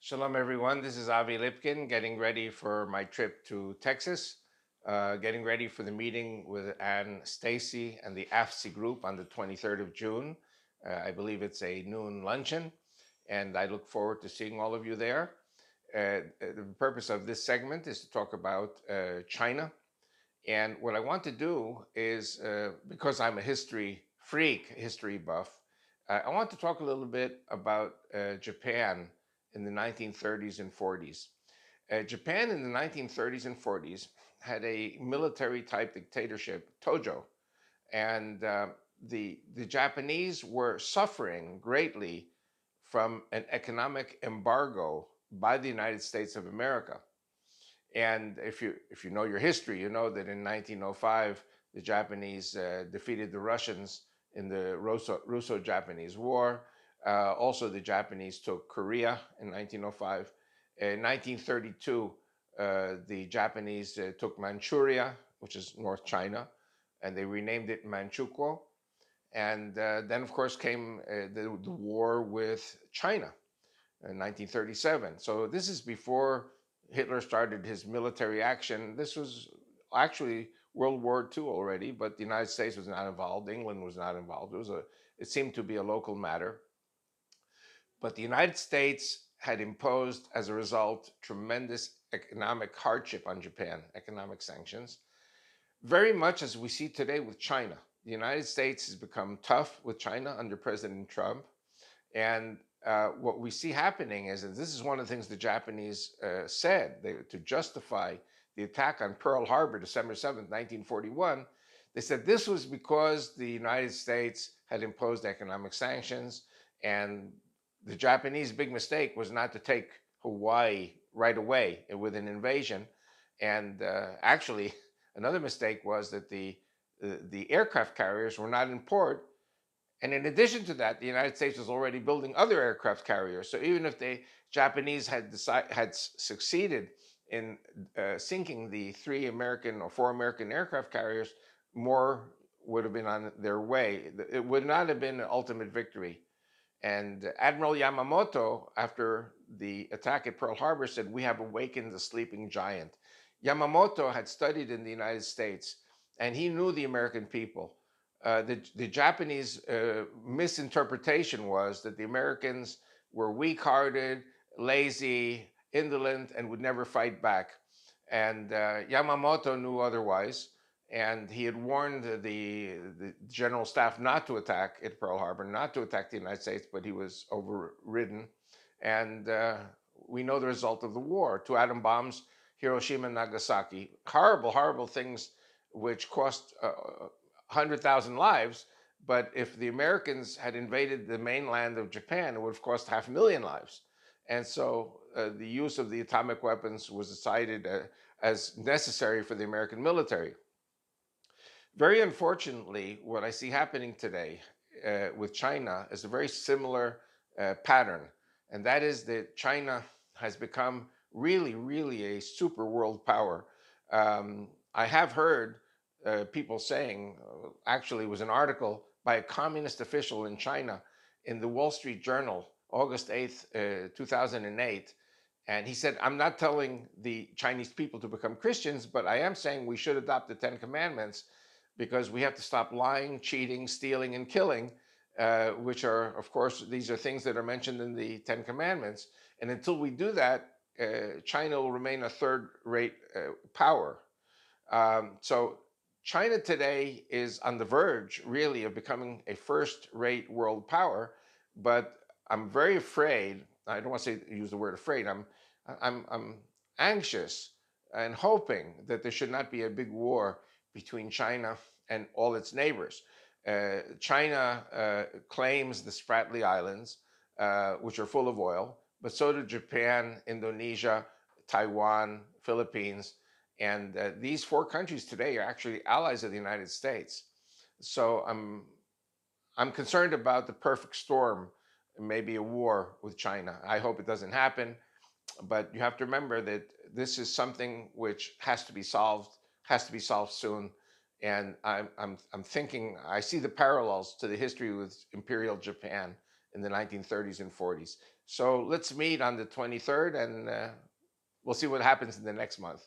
Shalom, everyone. This is Avi Lipkin, getting ready for my trip to Texas, getting ready for the meeting with Ann Stacy and the AFSI group on the 23rd of June. I believe it's a noon luncheon, and I look forward to seeing all of you there. The purpose of this segment is to talk about China. And what I want to do is, because I'm a history freak, history buff, I want to talk a little bit about Japan in the 1930s and 40s. Japan in the 1930s and 40s had a military type dictatorship, Tojo, and the Japanese were suffering greatly from an economic embargo by the United States of America. And if you know your history, you know that in 1905 the Japanese defeated the Russians in the Russo-Japanese War. Also, the Japanese took Korea in 1905. In 1932, the Japanese took Manchuria, which is North China, and they renamed it Manchukuo. And then, of course, came the war with China in 1937. So this is before Hitler started his military action. This was actually World War II already, but the United States was not involved. England was not involved. It seemed to be a local matter. But the United States had imposed, as a result, tremendous economic hardship on Japan, economic sanctions, very much as we see today with China. The United States has become tough with China under President Trump. And what we see happening is, and this is one of the things the Japanese said to justify the attack on Pearl Harbor, December 7th, 1941, they said this was because the United States had imposed economic sanctions, and the Japanese big mistake was not to take Hawaii right away with an invasion. And actually, another mistake was that the aircraft carriers were not in port, and in addition to that, the United States was already building other aircraft carriers. So even if the Japanese had succeeded in sinking the three American or four American aircraft carriers, more would have been on their way. It would not have been an ultimate victory. And Admiral Yamamoto, after the attack at Pearl Harbor, said, "We have awakened the sleeping giant." Yamamoto had studied in the United States, and he knew the American people. The Japanese misinterpretation was that the Americans were weak hearted, lazy, indolent, and would never fight back. And Yamamoto knew otherwise. And he had warned the general staff not to attack at Pearl Harbor, not to attack the United States, but he was overridden. And we know the result of the war: two atom bombs, Hiroshima and Nagasaki. Horrible, horrible things which cost 100,000 lives. But if the Americans had invaded the mainland of Japan, it would have cost 500,000 lives. And so the use of the atomic weapons was decided as necessary for the American military. Very unfortunately, what I see happening today with China is a very similar pattern. And that is that China has become really, really a super world power. I have heard people saying, actually, it was an article by a communist official in China in the Wall Street Journal, August 8th, 2008. And he said, "I'm not telling the Chinese people to become Christians, but I am saying we should adopt the Ten Commandments because we have to stop lying, cheating, stealing, and killing, which are, of course, these are things that are mentioned in the Ten Commandments. And until we do that, China will remain a third-rate power." So China today is on the verge, really, of becoming a first-rate world power. But I'm very afraid. I don't want to use the word afraid. I'm anxious and hoping that there should not be a big war between China and all its neighbors. China claims the Spratly Islands, which are full of oil, but so do Japan, Indonesia, Taiwan, Philippines. And these four countries today are actually allies of the United States. So I'm concerned about the perfect storm, maybe a war with China. I hope it doesn't happen, but you have to remember that this is something which has to be solved soon. And I'm thinking, I see the parallels to the history with Imperial Japan. in the 1930s and 40s. So let's meet on the 23rd, and we'll see what happens in the next month.